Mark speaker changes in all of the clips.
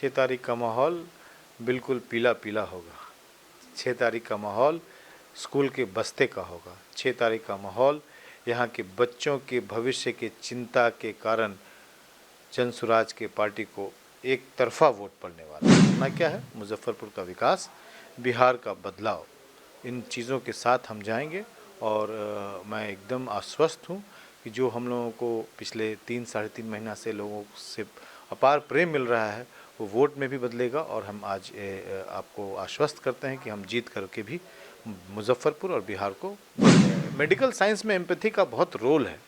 Speaker 1: 6 तारीख का माहौल बिल्कुल पीला पीला होगा। 6 तारीख का माहौल स्कूल के बस्ते का होगा। 6 तारीख का माहौल यहाँ के बच्चों के भविष्य की चिंता के कारण जनसुराज के पार्टी को एक तरफा वोट पड़ने वाला है। ना क्या है? मुजफ्फरपुर का विकास, बिहार का बदलाव, इन चीज़ों के साथ हम जाएंगे। और मैं एकदम आश्वस्त हूँ कि जो हम लोगों को पिछले 3-3.5 महीना से लोगों से अपार प्रेम मिल रहा है वो वोट में भी बदलेगा। और हम आज आपको आश्वस्त करते हैं कि हम जीत करके भी मुजफ्फरपुर और बिहार को बदलेंगे। मेडिकल साइंस में एम्पैथी का बहुत रोल है।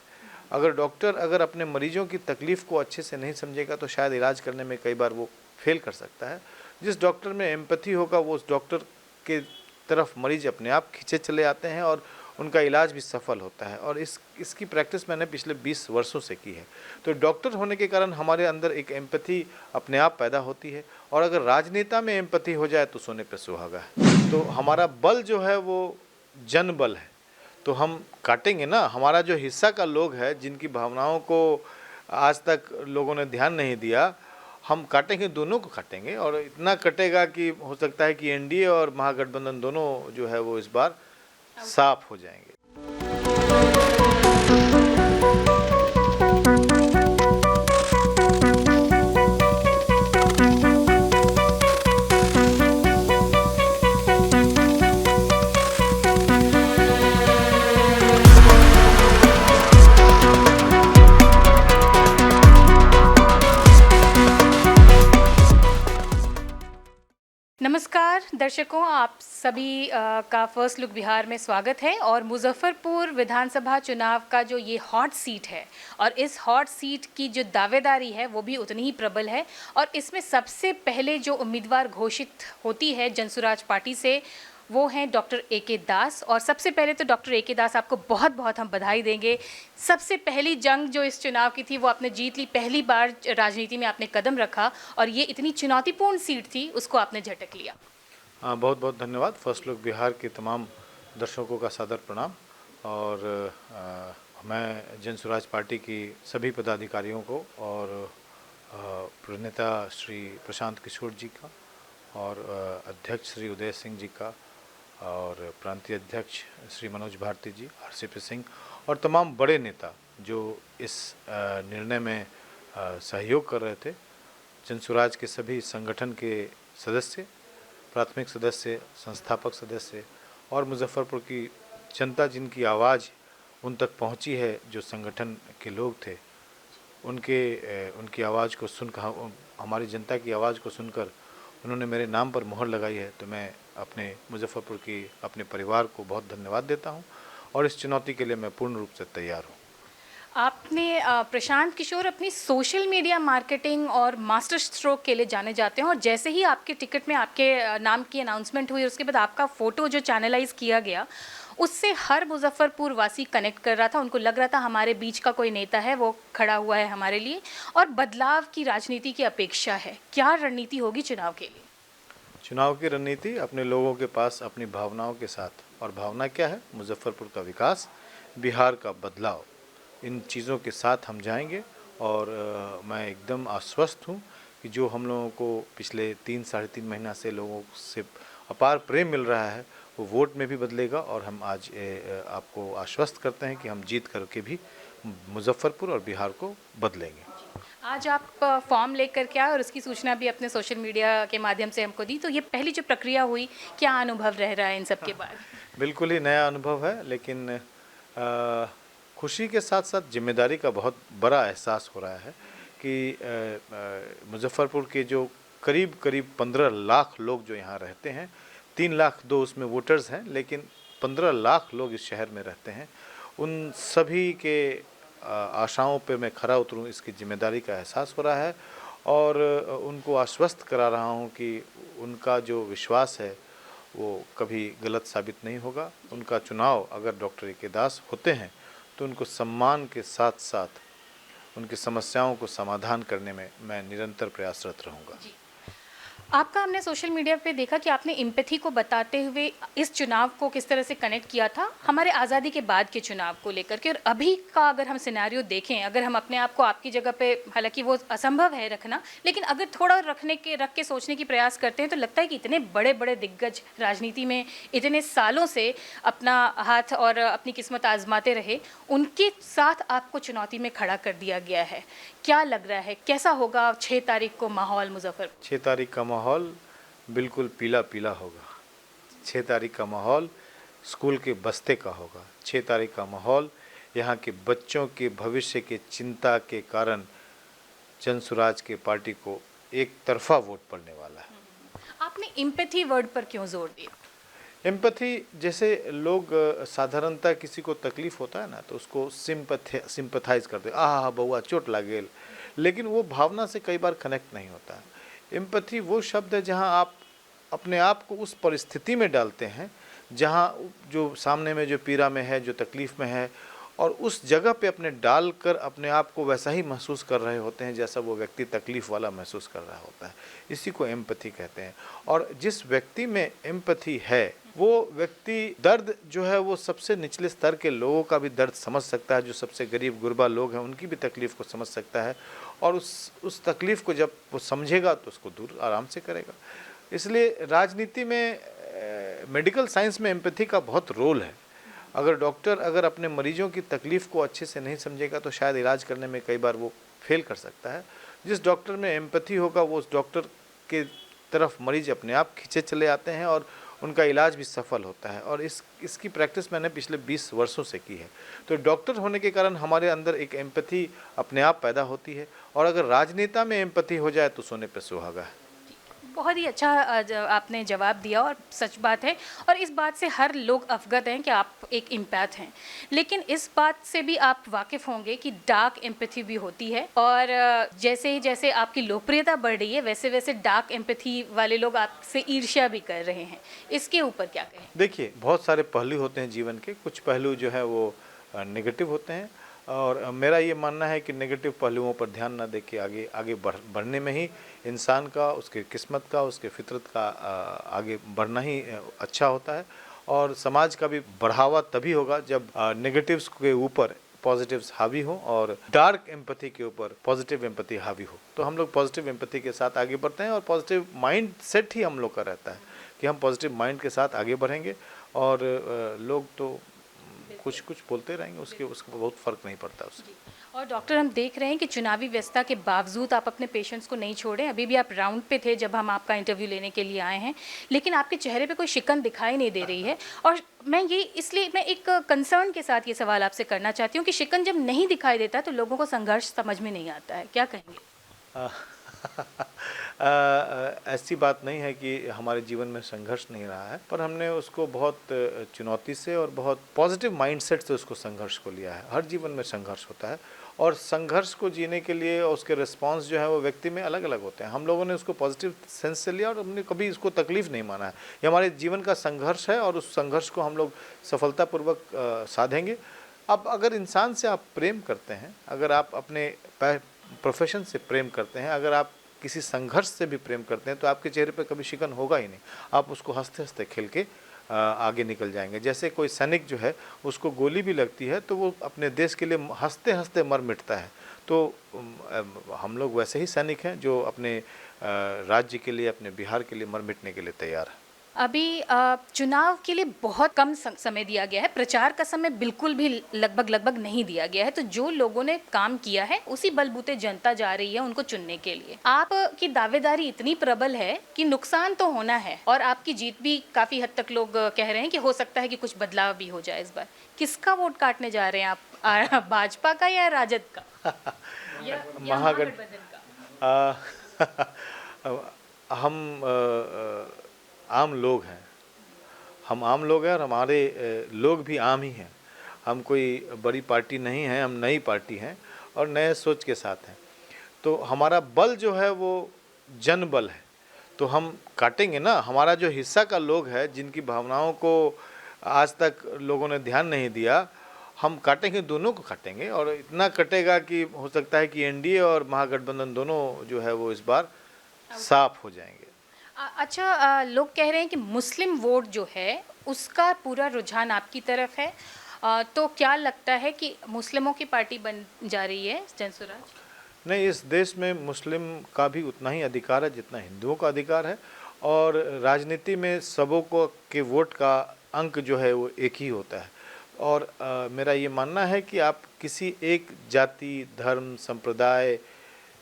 Speaker 1: अगर डॉक्टर अगर अपने मरीजों की तकलीफ़ को अच्छे से नहीं समझेगा तो शायद इलाज करने में कई बार वो फेल कर सकता है। जिस डॉक्टर में एम्पैथी होगा वो उस डॉक्टर के तरफ मरीज अपने आप खींचे चले आते हैं और उनका इलाज भी सफल होता है। और इसकी प्रैक्टिस मैंने पिछले 20 वर्षों से की है। तो डॉक्टर होने के कारण हमारे अंदर एक एम्पैथी अपने आप पैदा होती है। और अगर राजनेता में एम्पैथी हो जाए तो सोने पे सुहागा है। तो हमारा बल जो है वो जन बल है। तो हम काटेंगे ना, हमारा जो हिस्सा का लोग है जिनकी भावनाओं को आज तक लोगों ने ध्यान नहीं दिया, हम काटेंगे, दोनों को काटेंगे। और इतना कटेगा कि हो सकता है कि एनडीए और महागठबंधन दोनों जो है वो इस बार साफ हो जाएंगे।
Speaker 2: नमस्कार दर्शकों, आप सभी का फर्स्ट लुक बिहार में स्वागत है। और मुजफ्फरपुर विधानसभा चुनाव का जो ये हॉट सीट है और इस हॉट सीट की जो दावेदारी है वो भी उतनी ही प्रबल है। और इसमें सबसे पहले जो उम्मीदवार घोषित होती है जनसुराज पार्टी से वो हैं डॉक्टर ए.के. दास। और सबसे पहले तो डॉक्टर ए.के. दास आपको बहुत बहुत हम बधाई देंगे। सबसे पहली जंग जो इस चुनाव की थी वो आपने जीत ली, पहली बार राजनीति में आपने कदम रखा और ये इतनी चुनौतीपूर्ण सीट थी उसको आपने झटक लिया।
Speaker 1: बहुत बहुत धन्यवाद। फर्स्ट लुक बिहार के तमाम दर्शकों का सादर प्रणाम। और मैं जनसुराज पार्टी की सभी पदाधिकारियों को और प्रणेता श्री प्रशांत किशोर जी का और अध्यक्ष श्री उदय सिंह जी का और प्रांतीय अध्यक्ष श्री मनोज भारती जी, आरसीपी सिंह और तमाम बड़े नेता जो इस निर्णय में सहयोग कर रहे थे, जनसुराज के सभी संगठन के सदस्य, प्राथमिक सदस्य, संस्थापक सदस्य और मुजफ्फरपुर की जनता जिनकी आवाज़ उन तक पहुंची है, जो संगठन के लोग थे, उनकी आवाज़ को सुनकर, हमारी जनता की आवाज़ को सुनकर उन्होंने मेरे नाम पर मोहर लगाई है। तो मैं अपने मुजफ्फरपुर की अपने परिवार को बहुत धन्यवाद देता हूं और इस चुनौती के लिए मैं पूर्ण रूप से तैयार हूं।
Speaker 2: आपने प्रशांत किशोर अपनी सोशल मीडिया मार्केटिंग और मास्टर स्ट्रोक के लिए जाने जाते हैं। और जैसे ही आपके टिकट में आपके नाम की अनाउंसमेंट हुई उसके बाद आपका फ़ोटो जो चैनलाइज किया गया उससे हर मुजफ्फरपुर वासी कनेक्ट कर रहा था। उनको लग रहा था हमारे बीच का कोई नेता है, वो खड़ा हुआ है हमारे लिए और बदलाव की राजनीति की अपेक्षा है। क्या रणनीति होगी चुनाव के लिए?
Speaker 1: चुनाव की रणनीति अपने लोगों के पास अपनी भावनाओं के साथ, और भावना क्या है? मुजफ्फरपुर का विकास, बिहार का बदलाव, इन चीज़ों के साथ हम जाएंगे। और मैं एकदम आश्वस्त हूँ कि जो हम लोगों को पिछले 3-3.5 महीना से लोगों से अपार प्रेम मिल रहा है वो वोट में भी बदलेगा। और हम आज आपको आश्वस्त करते हैं कि हम जीत करके भी मुजफ्फरपुर और बिहार को बदलेंगे।
Speaker 2: आज आप फॉर्म लेकर के आए और उसकी सूचना भी अपने सोशल मीडिया के माध्यम से हमको दी। तो ये पहली जो प्रक्रिया हुई, क्या अनुभव रह रहा है इन सब के बाद?
Speaker 1: बिल्कुल ही नया अनुभव है, लेकिन खुशी के साथ साथ जिम्मेदारी का बहुत बड़ा एहसास हो रहा है कि मुजफ्फरपुर के जो करीब करीब 15 लाख लोग जो यहाँ रहते हैं, 3 लाख दो उसमें वोटर्स हैं, लेकिन 15 लाख लोग इस शहर में रहते हैं, उन सभी के आशाओं पे मैं खरा उतरूं, इसकी जिम्मेदारी का एहसास हो रहा है। और उनको आश्वस्त करा रहा हूं कि उनका जो विश्वास है वो कभी गलत साबित नहीं होगा। उनका चुनाव अगर डॉक्टर ए.के. दास होते हैं तो उनको सम्मान के साथ साथ उनकी समस्याओं को समाधान करने में मैं निरंतर प्रयासरत रहूँगा।
Speaker 2: आपका हमने सोशल मीडिया पे देखा कि आपने एम्पैथी को बताते हुए इस चुनाव को किस तरह से कनेक्ट किया था हमारे आज़ादी के बाद के चुनाव को लेकर के, और अभी का अगर हम सिनेरियो देखें, अगर हम अपने आप को आपकी जगह पे, हालांकि वो असंभव है रखना, लेकिन अगर थोड़ा रख के सोचने की प्रयास करते हैं तो लगता है कि इतने बड़े बड़े दिग्गज राजनीति में इतने सालों से अपना हाथ और अपनी किस्मत आजमाते रहे, उनके साथ आपको चुनौती में खड़ा कर दिया गया है। क्या लग रहा है, कैसा होगा 6 तारीख को माहौल मुजफ्फरपुर?
Speaker 1: 6 तारीख का माहौल बिल्कुल पीला पीला होगा। 6 तारीख का माहौल स्कूल के बस्ते का होगा। 6 तारीख का माहौल यहाँ के बच्चों के भविष्य के चिंता के कारण जन स्वराज के पार्टी को एक तरफा वोट पड़ने वाला है।
Speaker 2: आपने एम्पैथी वर्ड पर क्यों जोर दिया?
Speaker 1: एम्पैथी, जैसे लोग साधारणतः किसी को तकलीफ होता है ना तो उसको सिंपथाइज करते हैं, आह बउआ चोट लागेल, लेकिन वो भावना से कई बार कनेक्ट नहीं होता है। एम्पैथी वो शब्द है जहाँ आप अपने आप को उस परिस्थिति में डालते हैं जहाँ जो सामने में जो पीड़ा में है, जो तकलीफ़ में है, और उस जगह पे अपने डाल कर अपने आप को वैसा ही महसूस कर रहे होते हैं जैसा वो व्यक्ति तकलीफ़ वाला महसूस कर रहा होता है। इसी को एम्पैथी कहते हैं। और जिस व्यक्ति में एम्पैथी है वो व्यक्ति दर्द जो है वो सबसे निचले स्तर के लोगों का भी दर्द समझ सकता है, जो सबसे गरीब गुरबा लोग हैं उनकी भी तकलीफ़ को समझ सकता है, और उस तकलीफ़ को जब वो समझेगा तो उसको दूर आराम से करेगा। इसलिए राजनीति में मेडिकल साइंस में एम्पैथी का बहुत रोल है। अगर डॉक्टर अगर अपने मरीजों की तकलीफ़ को अच्छे से नहीं समझेगा तो शायद इलाज करने में कई बार वो फेल कर सकता है। जिस डॉक्टर में एम्पैथी होगा वो उस डॉक्टर के तरफ मरीज अपने आप खींचे चले आते हैं और उनका इलाज भी सफल होता है। और इसकी प्रैक्टिस मैंने पिछले 20 वर्षों से की है। तो डॉक्टर होने के कारण हमारे अंदर एक एम्पैथी अपने आप पैदा होती है, और अगर राजनेता में एम्पैथी हो जाए तो सोने पे सुहागा है।
Speaker 2: बहुत ही अच्छा आपने जवाब दिया और सच बात है, और इस बात से हर लोग अवगत हैं कि आप एक एम्पैथ हैं, लेकिन इस बात से भी आप वाकिफ़ होंगे कि डार्क एम्पैथी भी होती है, और जैसे आपकी लोकप्रियता बढ़ रही है वैसे वैसे डार्क एम्पैथी वाले लोग आपसे ईर्ष्या भी कर रहे हैं। इसके ऊपर क्या कहें?
Speaker 1: देखिए, बहुत सारे पहलू होते हैं जीवन के, कुछ पहलू जो है वो नेगेटिव होते हैं, और मेरा ये मानना है कि नेगेटिव पहलुओं पर ध्यान ना दे के आगे आगे बढ़ने में ही इंसान का, उसके किस्मत का, उसके फितरत का आगे बढ़ना ही अच्छा होता है। और समाज का भी बढ़ावा तभी होगा जब नेगेटिव्स के ऊपर पॉजिटिव्स हावी हो और डार्क एम्पैथी के ऊपर पॉजिटिव एम्पैथी हावी हो। तो हम लोग पॉजिटिव एम्पैथी के साथ आगे बढ़ते हैं, और पॉजिटिव माइंड सेट ही हम लोग का रहता है कि हम पॉजिटिव माइंड के साथ आगे बढ़ेंगे, और लोग तो कुछ कुछ बोलते रहेंगे, उसको बहुत फ़र्क नहीं पड़ता उससे।
Speaker 2: और डॉक्टर, हम देख रहे हैं कि चुनावी व्यस्तता के बावजूद आप अपने पेशेंट्स को नहीं छोड़े। अभी भी आप राउंड पे थे जब हम आपका इंटरव्यू लेने के लिए आए हैं, लेकिन आपके चेहरे पे कोई शिकन दिखाई नहीं दे रही है। और मैं एक कंसर्न के साथ ये सवाल आपसे करना चाहती हूँ कि शिकन जब नहीं दिखाई देता तो लोगों को संघर्ष समझ में नहीं आता है, क्या कहेंगे?
Speaker 1: ऐसी बात नहीं है कि हमारे जीवन में संघर्ष नहीं रहा है, पर हमने उसको बहुत चुनौती से और बहुत पॉजिटिव माइंडसेट से उसको संघर्ष को लिया है। हर जीवन में संघर्ष होता है, और संघर्ष को जीने के लिए उसके रिस्पांस जो है वो व्यक्ति में अलग अलग होते हैं। हम लोगों ने उसको पॉजिटिव सेंस से लिया और हमने कभी इसको तकलीफ़ नहीं माना है। ये हमारे जीवन का संघर्ष है, और उस संघर्ष को हम लोग सफलतापूर्वक साधेंगे। अब अगर इंसान से आप प्रेम करते हैं, अगर आप अपने प्रोफेशन से प्रेम करते हैं, अगर आप किसी संघर्ष से भी प्रेम करते हैं, तो आपके चेहरे पे कभी शिकन होगा ही नहीं। आप उसको हंसते हंसते खेल के आगे निकल जाएंगे। जैसे कोई सैनिक जो है उसको गोली भी लगती है तो वो अपने देश के लिए हंसते हंसते मर मिटता है। तो हम लोग वैसे ही सैनिक हैं जो अपने राज्य के लिए, अपने बिहार के लिए मर मिटने के लिए तैयार हैं।
Speaker 2: अभी चुनाव के लिए बहुत कम समय दिया गया है, प्रचार का समय बिल्कुल भी लगभग नहीं दिया गया है, तो जो लोगों ने काम किया है उसी बलबूते जनता जा रही है उनको चुनने के लिए। आपकी दावेदारी इतनी प्रबल है कि नुकसान तो होना है, और आपकी जीत भी काफ़ी हद तक लोग कह रहे हैं कि हो सकता है कि कुछ बदलाव भी हो जाए इस बार। किसका वोट काटने जा रहे हैं आप, भाजपा का या राजद का या महागठबंधन
Speaker 1: का? हम आम लोग हैं, हम आम लोग हैं, और हमारे लोग भी आम ही हैं। हम कोई बड़ी पार्टी नहीं हैं, हम नई पार्टी हैं और नए सोच के साथ हैं। तो हमारा बल जो है वो जन बल है, तो हम काटेंगे ना। हमारा जो हिस्सा का लोग है जिनकी भावनाओं को आज तक लोगों ने ध्यान नहीं दिया, हम काटेंगे, दोनों को काटेंगे, और इतना कटेगा कि हो सकता है कि एनडीए और महागठबंधन दोनों जो है वो इस बार साफ हो जाएंगे।
Speaker 2: अच्छा, लोग कह रहे हैं कि मुस्लिम वोट जो है उसका पूरा रुझान आपकी तरफ है। तो क्या लगता है कि मुस्लिमों की पार्टी बन जा रही है जनसुराज?
Speaker 1: नहीं, इस देश में मुस्लिम का भी उतना ही अधिकार है जितना हिंदुओं का अधिकार है, और राजनीति में सबों को के वोट का अंक जो है वो एक ही होता है। और मेरा ये मानना है कि आप किसी एक जाति, धर्म, संप्रदाय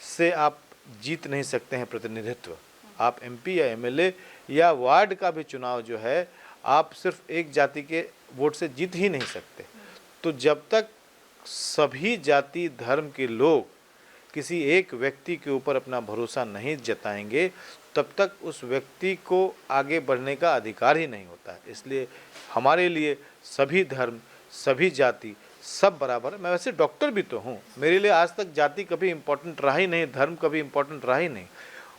Speaker 1: से आप जीत नहीं सकते हैं प्रतिनिधित्व। आप एमपी या एमएलए या वार्ड का भी चुनाव जो है, आप सिर्फ एक जाति के वोट से जीत ही नहीं सकते। तो जब तक सभी जाति धर्म के लोग किसी एक व्यक्ति के ऊपर अपना भरोसा नहीं जताएंगे, तब तक उस व्यक्ति को आगे बढ़ने का अधिकार ही नहीं होता है। इसलिए हमारे लिए सभी धर्म, सभी जाति सब बराबर है। मैं वैसे डॉक्टर भी तो हूँ, मेरे लिए आज तक जाति कभी इम्पोर्टेंट रहा ही नहीं, धर्म कभी इम्पोर्टेंट रहा ही नहीं।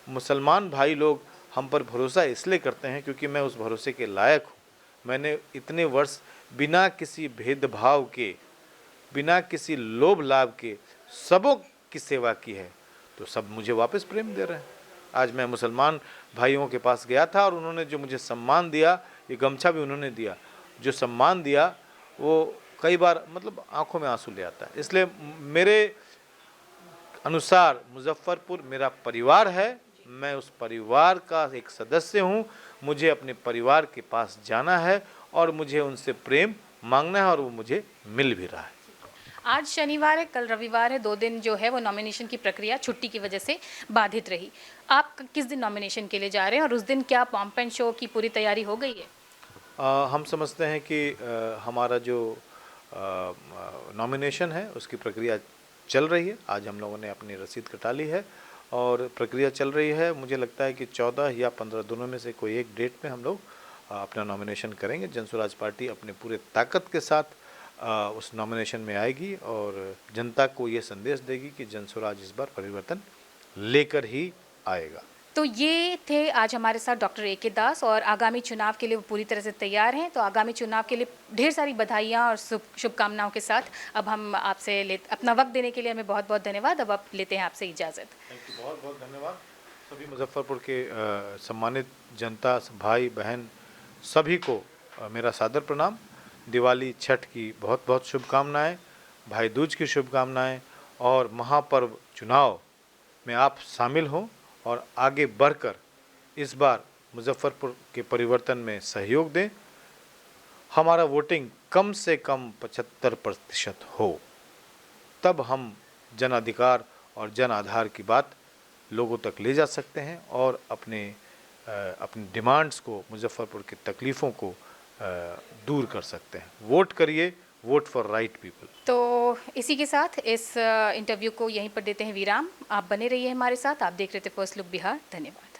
Speaker 1: मुसलमान भाई लोग हम पर भरोसा इसलिए करते हैं क्योंकि मैं उस भरोसे के लायक हूँ। मैंने इतने वर्ष बिना किसी भेदभाव के, बिना किसी लोभ लाभ के सबों की सेवा की है, तो सब मुझे वापस प्रेम दे रहे हैं। आज मैं मुसलमान भाइयों के पास गया था और उन्होंने जो मुझे सम्मान दिया, ये गमछा भी उन्होंने दिया, जो सम्मान दिया वो कई बार मतलब आंखों में आंसू ले आता है। इसलिए मेरे अनुसार मुजफ्फरपुर मेरा परिवार है, मैं उस परिवार का एक सदस्य हूँ। मुझे अपने परिवार के पास जाना है और मुझे उनसे प्रेम मांगना है, और वो मुझे मिल भी रहा है।
Speaker 2: आज शनिवार है, कल रविवार है, 2 दिन जो है वो नॉमिनेशन की प्रक्रिया छुट्टी की वजह से बाधित रही। आप किस दिन नॉमिनेशन के लिए जा रहे हैं और उस दिन क्या पॉम्प एंड शो की पूरी तैयारी हो गई है?
Speaker 1: हम समझते हैं कि हमारा जो नॉमिनेशन है उसकी प्रक्रिया चल रही है। आज हम लोगों ने अपनी रसीद कटा ली है और प्रक्रिया चल रही है। मुझे लगता है कि 14 या 15 दिनों में से कोई एक डेट में हम लोग अपना नॉमिनेशन करेंगे। जनसुराज पार्टी अपने पूरे ताकत के साथ उस नॉमिनेशन में आएगी और जनता को ये संदेश देगी कि जनसुराज इस बार परिवर्तन लेकर ही आएगा।
Speaker 2: तो ये थे आज हमारे साथ डॉक्टर ए के दास, और आगामी चुनाव के लिए वो पूरी तरह से तैयार हैं। तो आगामी चुनाव के लिए ढेर सारी बधाइयाँ और शुभकामनाओं के साथ अब हम आपसे अपना वक्त देने के लिए हमें बहुत बहुत धन्यवाद। अब आप लेते हैं आपसे इजाज़त।
Speaker 1: थैंक यू, बहुत बहुत धन्यवाद। सभी मुजफ्फरपुर के सम्मानित जनता, भाई बहन सभी को मेरा सादर प्रणाम। दिवाली, छठ की बहुत बहुत शुभकामनाएं, भाई दूज की शुभकामनाएं, और महापर्व चुनाव में आप शामिल हों और आगे बढ़कर इस बार मुजफ्फरपुर के परिवर्तन में सहयोग दें। हमारा वोटिंग कम से कम 75% हो, तब हम जन अधिकार और जन आधार की बात लोगों तक ले जा सकते हैं और अपने डिमांड्स को, मुजफ्फरपुर की तकलीफ़ों को दूर कर सकते हैं। वोट करिए, वोट फॉर राइट पीपल।
Speaker 2: तो इसी के साथ इस इंटरव्यू को यहीं पर देते हैं विराम। आप बने रहिए हमारे साथ। आप देख रहे थे फर्स्ट लुक बिहार। धन्यवाद।